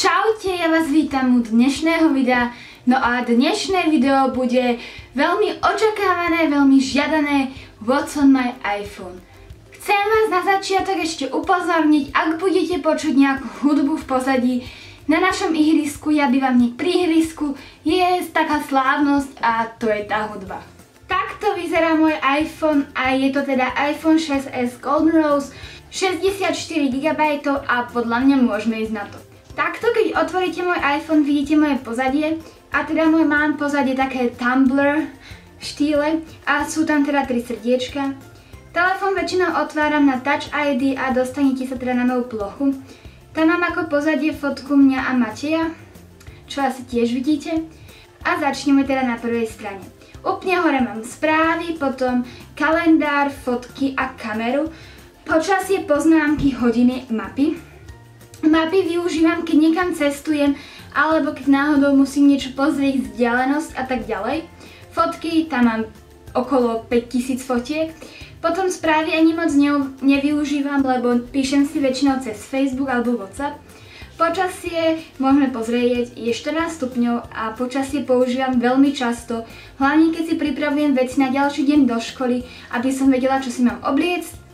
Čaute, ja vás vítam u dnešného videa. No a dnešné video bude veľmi očakávané, veľmi žiadané What's on my iPhone. Chcem vás na začiatok ešte upozorniť, ak budete počuť nejakú hudbu v pozadí, na našom ihrisku, ja bývam hneď pri ihrisku, je taká slávnosť a to je tá hudba. Takto vyzerá môj iPhone a je to teda iPhone 6s Golden Rose, 64 GB a podľa mňa môžeme ísť na to. Takto, keď otvoríte môj iPhone, vidíte moje pozadie a teda mám pozadie také Tumblr v štýle a sú tam teda 3 srdiečka. Telefón väčšinou otváram na Touch ID a dostanete sa teda na novú plochu. Tam mám ako pozadie fotku mňa a Mateja, čo asi tiež vidíte. A začneme teda na prvej strane. Úplne hore mám správy, potom kalendár, fotky a kameru, počasie, poznámky, hodiny, mapy. Mapy využívam, keď niekam cestujem, alebo keď náhodou musím niečo pozrieť, vzdialenosť a tak ďalej. Fotky, tam mám okolo 5000 fotiek. Potom správy ani moc nevyužívam, lebo píšem si väčšinou cez Facebook alebo WhatsApp. Počasie môžeme pozrieť, je 14 stupňov a počasie používam veľmi často, hlavne keď si pripravujem veci na ďalší deň do školy, aby som vedela, čo si mám obliecť.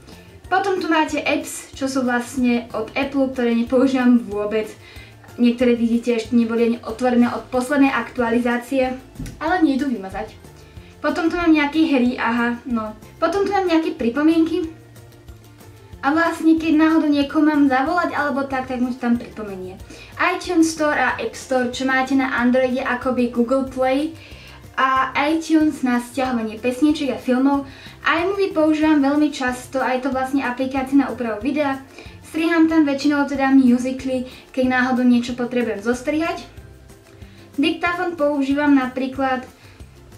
Potom tu máte apps, čo sú vlastne od Apple, ktoré nepoužívam vôbec. Niektoré vidíte ešte neboli ani otvorené od poslednej aktualizácie, ale nejdu vymazať. Potom tu mám nejaké hry, Potom tu mám nejaké pripomienky. A vlastne keď náhodou niekoho mám zavolať alebo tak mu to tam pripomenie. iTunes Store a App Store, čo máte na Androide akoby Google Play, a iTunes na stiahovanie pesničiek a filmov. iMovie používam veľmi často a je to vlastne aplikácia na úpravu videa. Striham tam väčšinou teda musically, keď náhodou niečo potrebujem zostrihať. Diktafón používam napríklad,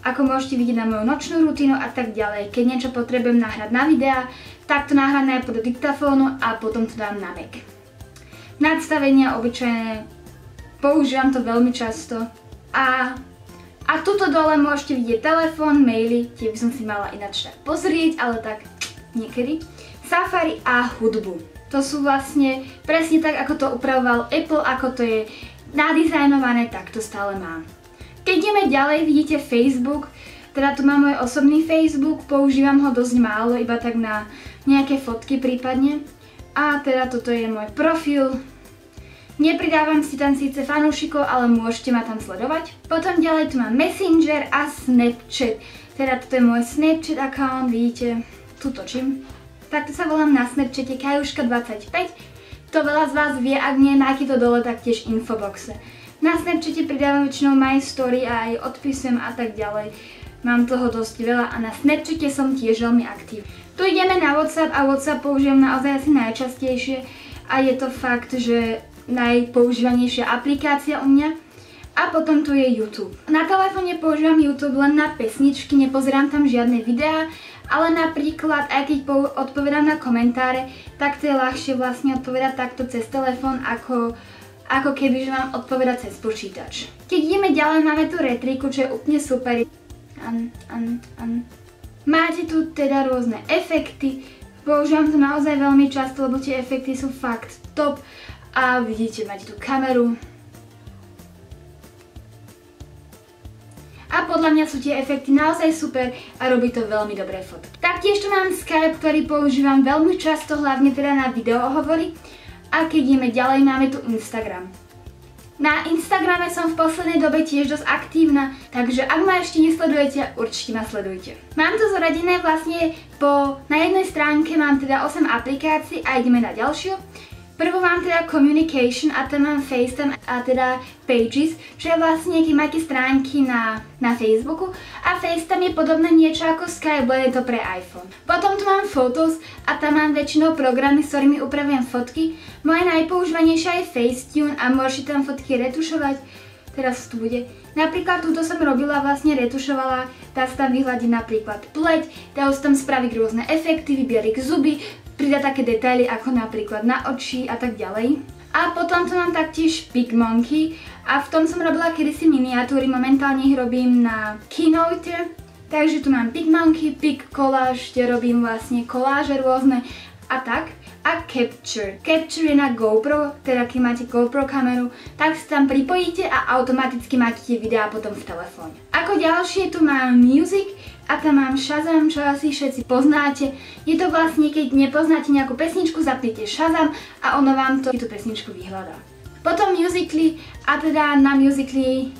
ako môžete vidieť, na moju nočnú rutinu a tak ďalej. Keď niečo potrebujem nahrať na videa, tak to nahrám najprv do diktafónu a potom to dám na Mac. Nadstavenia obyčajné, používam to veľmi často. A tuto dole môžete vidieť telefón, maily, tie by som si mala ináč tak pozrieť, ale tak niekedy. Safari a hudbu. To sú vlastne presne tak, ako to upravoval Apple, ako to je nadizajnované, tak to stále mám. Keď ideme ďalej, vidíte Facebook, teda tu mám môj osobný Facebook, používam ho dosť málo, iba tak na nejaké fotky prípadne. A teda toto je môj profil. Nepridávam si tam síce fanúšikov, ale môžete ma tam sledovať. Potom ďalej tu mám Messenger a Snapchat. Teda toto je môj Snapchat account, vidíte, tu točím. Takto sa volám na Snapchate Kajuška25. To veľa z vás vie, ak nie, nájde to dole taktiež infoboxe. Na Snapchate pridávam väčšinou my story a aj odpisujem a tak ďalej. Mám toho dosť veľa a na Snapchate som tiež veľmi aktívna. Tu ideme na WhatsApp a WhatsApp používam naozaj asi najčastejšie a je to fakt, že najpoužívanejšia aplikácia u mňa. A potom tu je YouTube. Na telefóne používam YouTube len na pesničky, nepozerám tam žiadne videá, ale napríklad aj keď odpovedám na komentáre, tak to je ľahšie vlastne odpovedať takto cez telefón, ako keby že mám odpovedať cez počítač. Keď ideme ďalej, máme tu retriku, čo je úplne super. Máte tu teda rôzne efekty, používam to naozaj veľmi často, lebo tie efekty sú fakt top. A vidíte, máte tu kameru. A podľa mňa sú tie efekty naozaj super a robí to veľmi dobré fotky. Taktiež tu mám Skype, ktorý používam veľmi často, hlavne teda na videohovory. A keď ideme ďalej, máme tu Instagram. Na Instagrame som v poslednej dobe tiež dosť aktívna, takže ak ma ešte nesledujete, určite ma sledujte. Mám to zaradené vlastne na jednej stránke mám teda 8 aplikácií a ideme na ďalšiu. Prvú mám teda Communication a tam mám FaceTime a teda Pages, čo je vlastne, keď máte stránky na Facebooku a FaceTime je podobné niečo ako Skype, len je to pre iPhone. Potom tu mám Photos a tam mám väčšinou programy, s ktorými upravujem fotky. Moja najpoužívanejšia je Facetune a môžete tam fotky retušovať. Teraz tu bude. Napríklad túto som robila, vlastne retušovala, dá sa tam vyhľadiť napríklad pleť, dá sa tam spraviť rôzne efekty, vybieliť zuby, pridať také detaily ako napríklad na oči a tak ďalej. A potom tu mám taktiež PicMonkey a v tom som robila kedysi miniatúry, momentálne ich robím na Keynote. Takže tu mám PicMonkey, PicCollage, kde robím vlastne koláže rôzne a tak. a Capture. Capture je na GoPro, teda keď máte GoPro kameru, tak si tam pripojíte a automaticky máte tie videá potom v telefóne. Ako ďalšie tu mám Music a tam mám Shazam, čo asi všetci poznáte. Je to vlastne, keď nepoznáte nejakú pesničku, zapnete Shazam a ono vám tú pesničku vyhľadá. Potom Musical.ly a teda na Musical.ly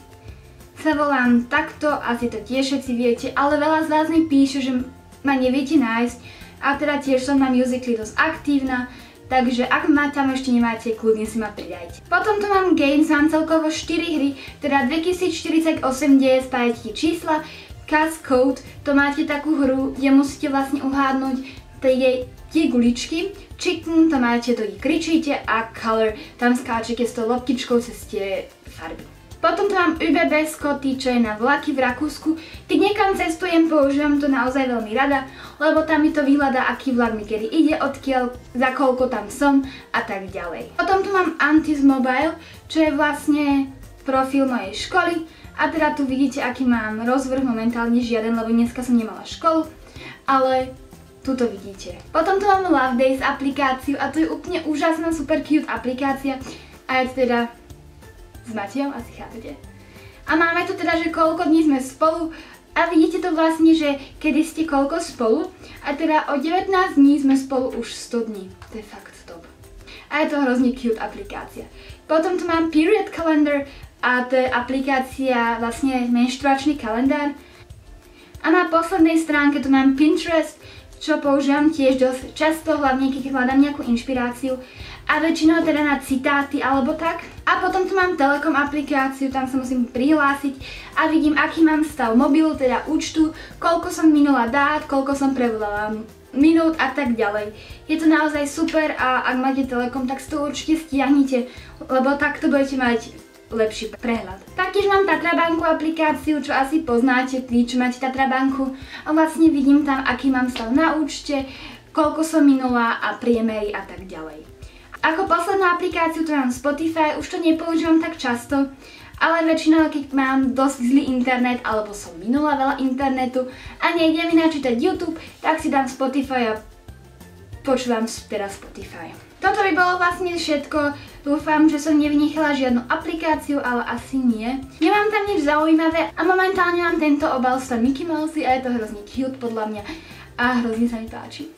sa volám takto, asi to tiež všetci viete, ale veľa z vás mi píše, že ma neviete nájsť. A teda tiež som na Musical.ly dosť aktívna, takže ak ma tam ešte nemáte, kľudne si ma pridajte. Potom tu mám Games, mám celkovo 4 hry, teda 2048 deje spájate čísla, Cast Code, to máte takú hru, kde musíte vlastne uhádnuť tie guličky, Chicken, to máte, to kričíte a Color, tam skáčete s tou loptičkou cez tie farby. Potom tu mám ÖBB Scotty, čo je na vlaky v Rakúsku. Keď niekam cestujem, používam to naozaj veľmi rada, lebo tam mi to vyhľadá, aký vlak mi kedy ide, odkiaľ, za koľko tam som a tak ďalej. Potom tu mám Antis Mobile, čo je vlastne profil mojej školy. A teda tu vidíte, aký mám rozvrh, momentálne žiaden, lebo dneska som nemala školu, ale tu to vidíte. Potom tu mám Love Days aplikáciu a to je úplne úžasná, super cute aplikácia a je to teda s Matejom, asi chápete. A máme tu teda, že koľko dní sme spolu a vidíte to vlastne, že kedy ste koľko spolu a teda o 19 dní sme spolu už 100 dní. To je fakt top. A je to hrozne cute aplikácia. Potom tu mám Period Calendar a to je aplikácia, vlastne menštruačný kalendár. A na poslednej stránke tu mám Pinterest, čo používam tiež dosť často, hlavne keď hľadám nejakú inšpiráciu. A väčšinou teda na citáty alebo tak. A potom tu mám Telekom aplikáciu, tam sa musím prihlásiť a vidím, aký mám stav mobilu, teda účtu, koľko som minula dát, koľko som prevolala minút a tak ďalej. Je to naozaj super a ak máte Telekom, tak si to určite stiahnite, lebo takto budete mať lepší prehľad. Taktiež mám Tatrabanku aplikáciu, čo asi poznáte, tí, čo máte Tatrabanku. A vlastne vidím tam, aký mám stav na účte, koľko som minula a priemery a tak ďalej. Ako poslednú aplikáciu tu mám Spotify, už to nepoužívam tak často, ale väčšinou, keď mám dosť zlý internet, alebo som minula veľa internetu a nejde mi načítať YouTube, tak si dám Spotify a počúvam teraz Spotify. Toto by bolo vlastne všetko, dúfam, že som nevynechala žiadnu aplikáciu, ale asi nie. Nemám tam nič zaujímavé a momentálne mám tento obal z Mickey Mouse a je to hrozne cute podľa mňa a hrozne sa mi páči.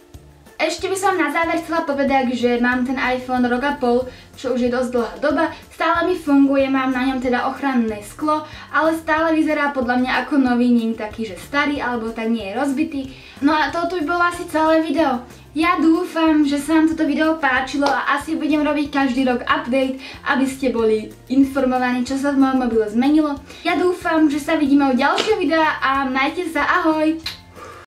Ešte by som na záver chcela povedať, že mám ten iPhone rok a pol, čo už je dosť dlhá doba, stále mi funguje, mám na ňom teda ochranné sklo, ale stále vyzerá podľa mňa ako nový, nie taký, že starý, alebo tak nie je rozbitý. No a toto by bolo asi celé video. Ja dúfam, že sa vám toto video páčilo a asi budem robiť každý rok update, aby ste boli informovaní, čo sa v mojom mobile zmenilo. Ja dúfam, že sa vidíme u ďalšieho videa a majte sa, ahoj!